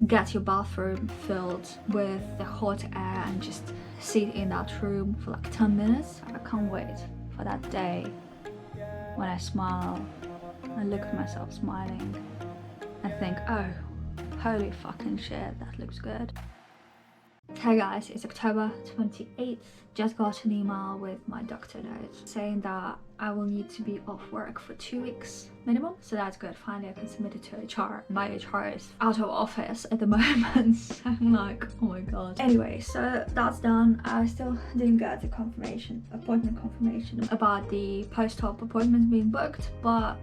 get your bathroom filled with the hot air and just sit in that room for like 10 minutes. I can't wait for that day when I smile and look at myself smiling and think, oh, holy fucking shit, that looks good. Hey guys, it's October 28th. Just got an email with my doctor note saying that I will need to be off work for 2 weeks minimum. So that's good. Finally, I can submit it to HR. My HR is out of office at the moment. So I'm like, oh my god. Anyway, so that's done. I still didn't get the appointment confirmation about the post-op appointments being booked, but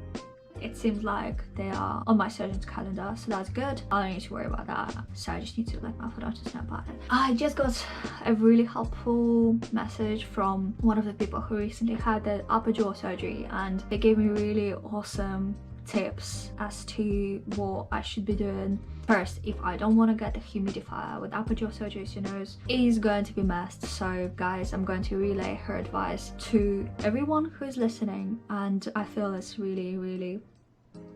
it seems like they are on my surgeon's calendar, so that's good. I don't need to worry about that, so I just need to let my orthodontist know about it. I just got a really helpful message from one of the people who recently had the upper jaw surgery, and they gave me really awesome tips as to what I should be doing. First, if I don't want to get the humidifier with upper jaw surgery, your nose is going to be messed. So guys, I'm going to relay her advice to everyone who is listening, and I feel it's really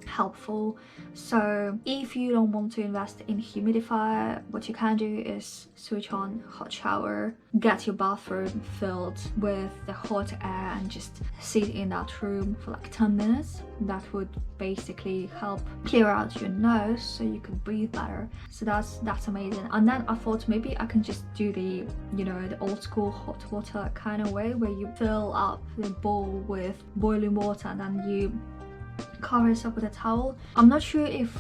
helpful. So if you don't want to invest in humidifier, what you can do is switch on hot shower, get your bathroom filled with the hot air and just sit in that room for like 10 minutes. That would basically help clear out your nose so you can breathe better. So that's amazing. And then I thought maybe I can just do the, you know, the old school hot water kind of way, where you fill up the bowl with boiling water and then you cover yourself with a towel. I'm not sure if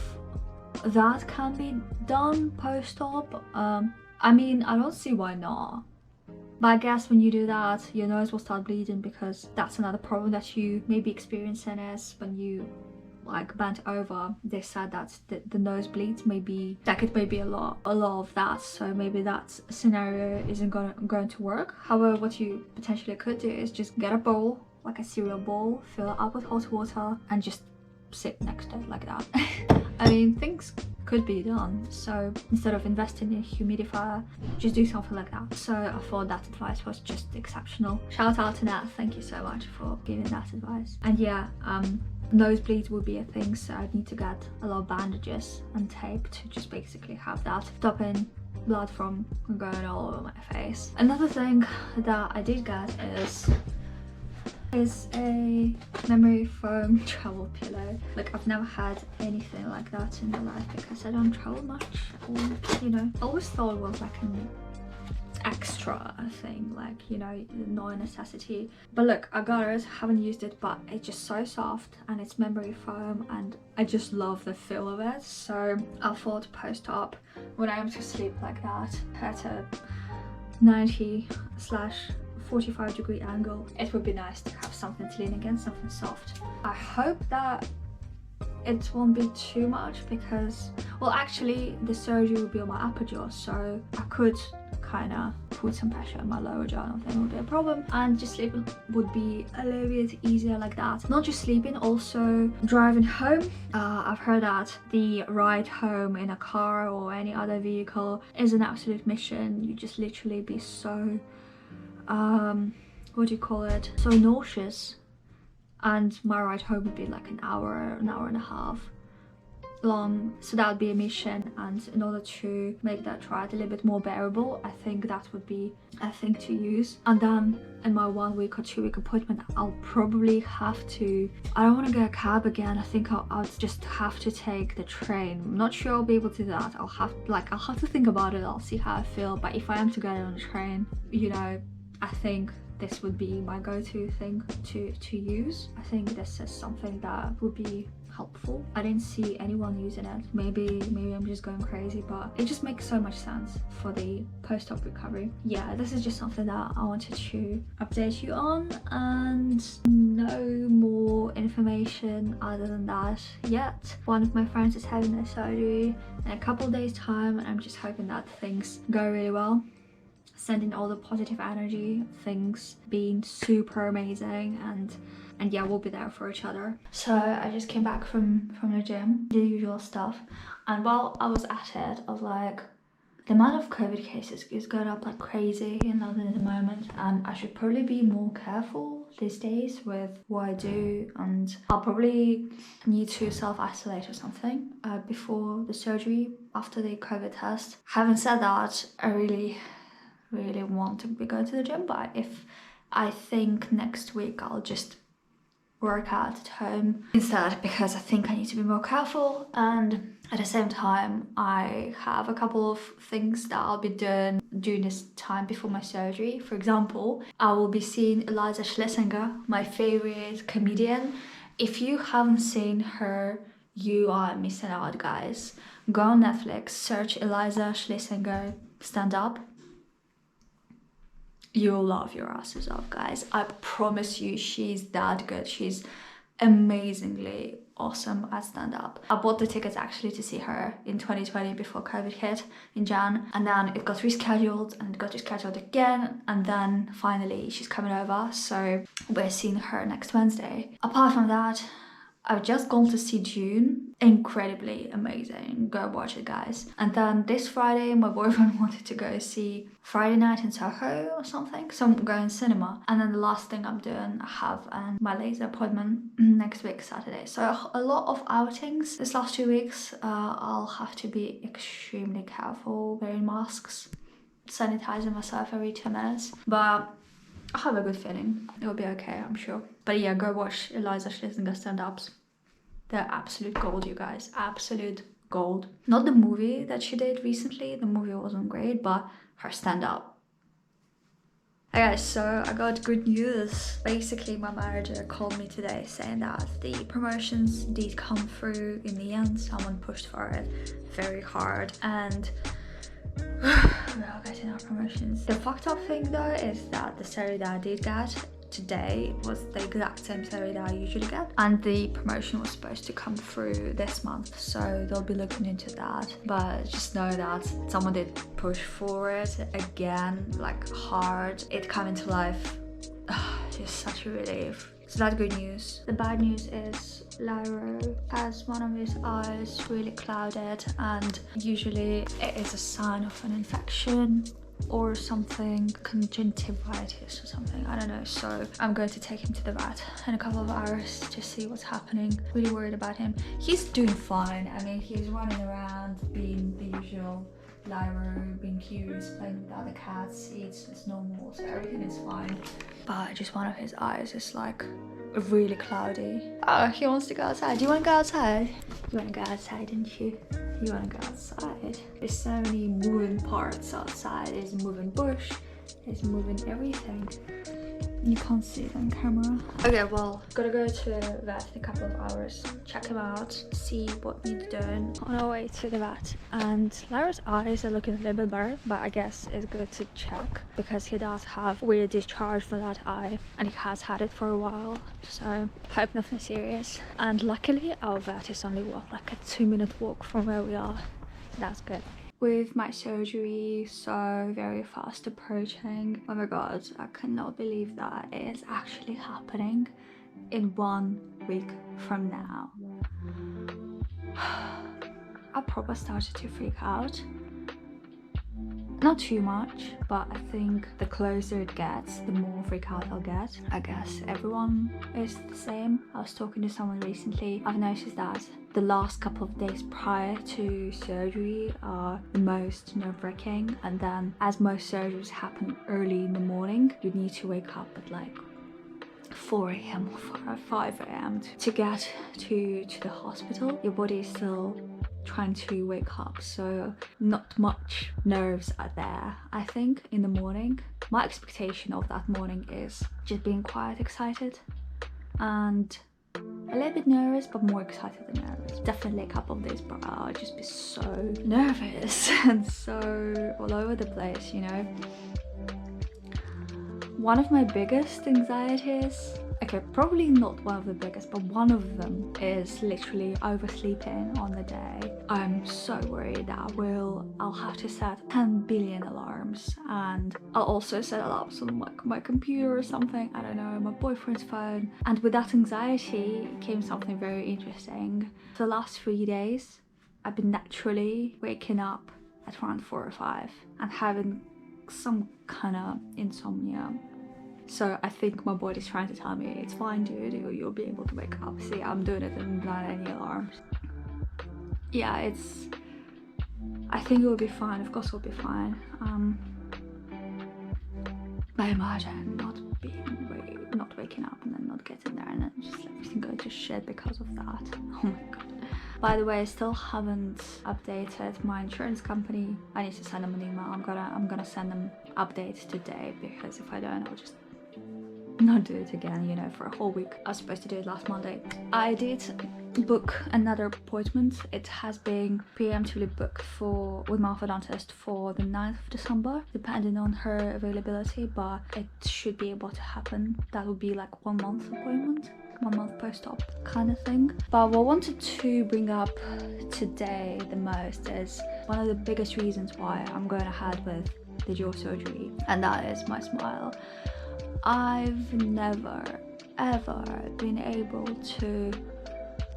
that can be done post-op. I mean, I don't see why not, but I guess when you do that, your nose will start bleeding, because that's another problem that you may be experiencing is when you like bent over. They said that the nose bleeds, maybe like it may be a lot of that, so maybe that scenario isn't going to work. However, what you potentially could do is just get a bowl, like a cereal bowl, fill it up with hot water and just sit next to it like that. I mean, things could be done, so instead of investing in a humidifier, just do something like that. So I thought that advice was just exceptional. Shout out to Nat, thank you so much for giving that advice. And yeah, nosebleeds would be a thing, so I'd need to get a lot of bandages and tape to just basically have that stopping blood from going all over my face. Another thing that I did get is a memory foam travel pillow. Like, I've never had anything like that in my life because I don't travel much, or, you know, I always thought it was like an extra thing, like, you know, not a necessity. But look, I got it, haven't used it, but it's just so soft and it's memory foam and I just love the feel of it. So I thought post-op, when I am to sleep like that at a 90/45-degree angle, it would be nice to have something to lean against, something soft. I hope that it won't be too much because, well, actually the surgery will be on my upper jaw, so I could kind of put some pressure on my lower jaw. I don't think it would be a problem, and just sleeping would be a little bit easier like that. Not just sleeping, also driving home. I've heard that the ride home in a car or any other vehicle is an absolute mission. You just literally be so what do you call it, so nauseous, and my ride home would be like an hour and a half long, so that would be a mission. And in order to make that ride a little bit more bearable, I think that would be a thing to use. And then in my 1 week or 2 week appointment, I'll probably have to, I don't want to get a cab again. I think I'll just have to take the train. I'm not sure I'll be able to do that. I'll have to think about it. I'll see how I feel, but if I am to get it on the train, you know, I think this would be my go-to thing to use. I think this is something that would be helpful. I didn't see anyone using it. Maybe I'm just going crazy, but it just makes so much sense for the post-op recovery. Yeah, this is just something that I wanted to update you on, and no more information other than that yet. One of my friends is having a surgery in a couple days time, and I'm just hoping that things go really well. Sending all the positive energy, things being super amazing, and yeah, we'll be there for each other. So I just came back from the gym, the usual stuff, and while I was at it, I was like, the amount of COVID cases is going up like crazy in London at the moment, and I should probably be more careful these days with what I do, and I'll probably need to self-isolate or something before the surgery, after the COVID test. Having said that, I really want to be going to the gym, but if I think next week I'll just work out at home instead, because I think I need to be more careful. And at the same time, I have a couple of things that I'll be doing during this time before my surgery. For example, I will be seeing Eliza Schlesinger, my favorite comedian. If you haven't seen her, you are missing out, guys. Go on Netflix, search Eliza Schlesinger stand-up. You'll laugh your asses off, guys. I promise you, she's that good. She's amazingly awesome at stand-up. I bought the tickets actually to see her in 2020 before COVID hit in Jan, and then it got rescheduled and it got rescheduled again, and then finally she's coming over, so we're seeing her next Wednesday. Apart from that, I've just gone to see June. Incredibly amazing. Go watch it, guys. And then this Friday, my boyfriend wanted to go see Friday Night in Soho or something, so I'm going cinema. And then the last thing I'm doing, I have my laser appointment next week, Saturday. So a lot of outings this last 2 weeks. I'll have to be extremely careful wearing masks, sanitizing myself every 2 minutes. But I have a good feeling it'll be okay, I'm sure. But yeah, go watch Eliza Schlesinger stand-ups. They're absolute gold, you guys. Absolute gold. Not the movie that she did recently. The movie wasn't great, but her stand-up. Okay, so I got good news. Basically, my manager called me today saying that the promotions did come through in the end. Someone pushed for it very hard, and we are getting our promotions. The fucked up thing though is that the salary that I did get today was the exact same salary that I usually get, and the promotion was supposed to come through this month, so they'll be looking into that. But just know that someone did push for it again, like hard. It came into life. Just such a relief. So that's good news. The bad news is Lyra has one of his eyes really clouded, and usually it is a sign of an infection or something, conjunctivitis or something, I don't know. So I'm going to take him to the vet in a couple of hours to see what's happening. Really worried about him. He's doing fine. I mean, he's running around being the usual Lyra, being curious, playing with other cats, eats, it's normal, so everything is fine. But just one of his eyes is like really cloudy. Oh, he wants to go outside. Do you want to go outside? You want to go outside, don't you? You want to go outside? There's so many moving parts outside. There's a moving bush, there's moving everything. You can't see it on camera. Okay, well, gotta go to the vet in a couple of hours, check him out, see what needs doing. On our way to the vet, and Lyra's eyes are looking a little bit better, but I guess it's good to check because he does have weird discharge for that eye, and he has had it for a while, so hope nothing serious. And luckily our vet is only like a 2-minute walk from where we are, so that's good. With my surgery so very fast approaching, oh my god, I cannot believe that it is actually happening in 1 week from now. I probably started to freak out. Not too much, but I think the closer it gets, the more freak out I'll get. I guess everyone is the same. I was talking to someone recently. I've noticed that the last couple of days prior to surgery are the most nerve-wracking, and then as most surgeries happen early in the morning, you need to wake up at like 4 a.m. or 5 a.m. to get to the hospital. Your body is still trying to wake up, so not much nerves are there. I think in the morning, my expectation of that morning is just being quite excited and a little bit nervous, but more excited than nervous. Definitely a couple of days, but I'll just be so nervous and so all over the place, you know. One of my biggest anxieties, okay, probably not one of the biggest, but one of them is literally oversleeping on the day. I'm so worried that I'll have to set 10 billion alarms, and I'll also set alarms on my computer or something, I don't know, my boyfriend's phone. And with that anxiety came something very interesting. For the last 3 days, I've been naturally waking up at around 4 or 5 and having some kind of insomnia. So I think my body's trying to tell me it's fine, dude, you'll be able to wake up. See, I'm doing it and not any alarms. Yeah, I think it will be fine. Of course it will be fine. But imagine not waking up and then not getting there and then just everything going to shit because of that. Oh my god. By the way, I still haven't updated my insurance company. I need to send them an email. I'm gonna send them updates today, because if I don't, I'll just not do it again, you know, for a whole week. I was supposed to do it last Monday. I did book another appointment. It has been preemptively booked with my orthodontist for the 9th of December, depending on her availability, but it should be able to happen. That would be like 1 month appointment, 1 month post-op kind of thing. But what I wanted to bring up today the most is one of the biggest reasons why I'm going ahead with the jaw surgery, and that is my smile. I've never ever been able to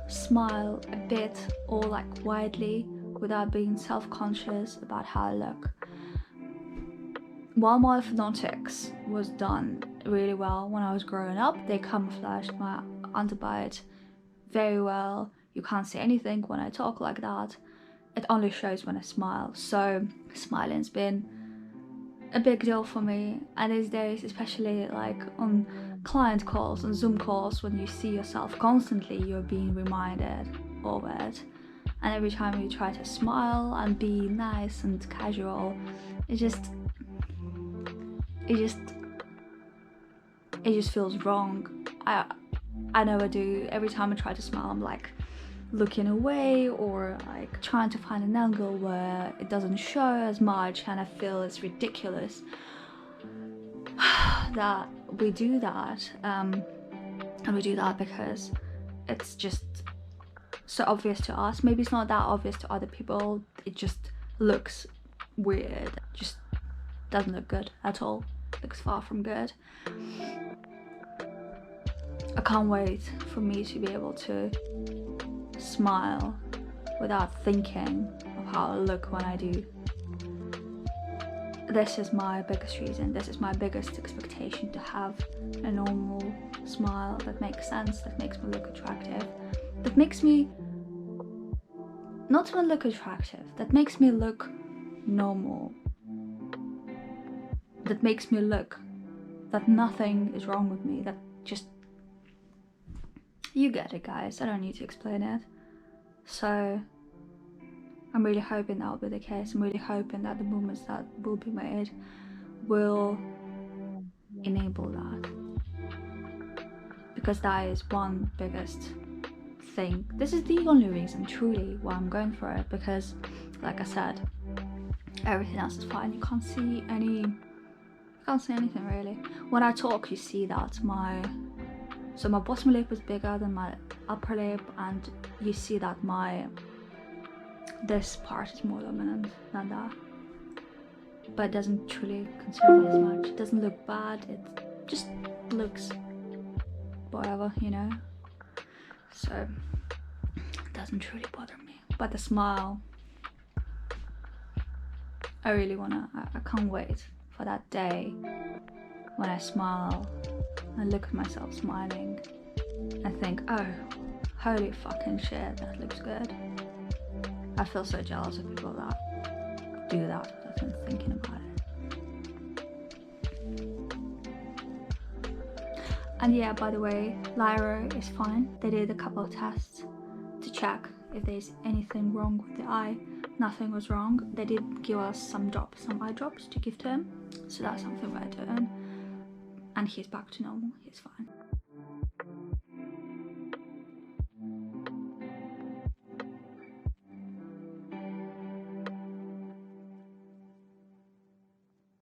smile a bit or like widely without being self-conscious about how I look. While my orthodontics was done really well when I was growing up, they camouflaged my underbite very well. You can't see anything when I talk like that. It only shows when I smile. So smiling's been a big deal for me, and these days, especially like on client calls and Zoom calls, when you see yourself constantly, you're being reminded of it. And every time you try to smile and be nice and casual, it just feels wrong. I know I do. Every time I try to smile, I'm like looking away or like trying to find an angle where it doesn't show as much, and I feel it's ridiculous that we do that, and we do that because it's just so obvious to us. Maybe it's not that obvious to other people, it just looks weird, just doesn't look good at all, looks far from good. I can't wait for me to be able to smile without thinking of how I look when I do. This is my biggest reason, this is my biggest expectation, to have a normal smile that makes sense, that makes me look attractive, that makes me not even look attractive, that makes me look normal, that makes me look that nothing is wrong with me, that just, you get it guys, I don't need to explain it. So I'm really hoping that will be the case. I'm really hoping that the movements that will be made will enable that, because that is one biggest thing. This is the only reason truly why I'm going for it, because like I said, everything else is fine. You can't see anything really. When I talk, you see that my bottom lip is bigger than my upper lip, and you see that this part is more dominant than that, but it doesn't truly concern me as much. It doesn't look bad, it just looks whatever, you know, so it doesn't truly bother me. But the smile, I can't wait for that day when I smile and look at myself smiling and think, oh, holy fucking shit, that looks good. I feel so jealous of people that do that without even thinking about it. And yeah, by the way, Lyra is fine. They did a couple of tests to check if there's anything wrong with the eye. Nothing was wrong. They did give us some eye drops to give to him, so that's something we're doing. And he's back to normal, he's fine.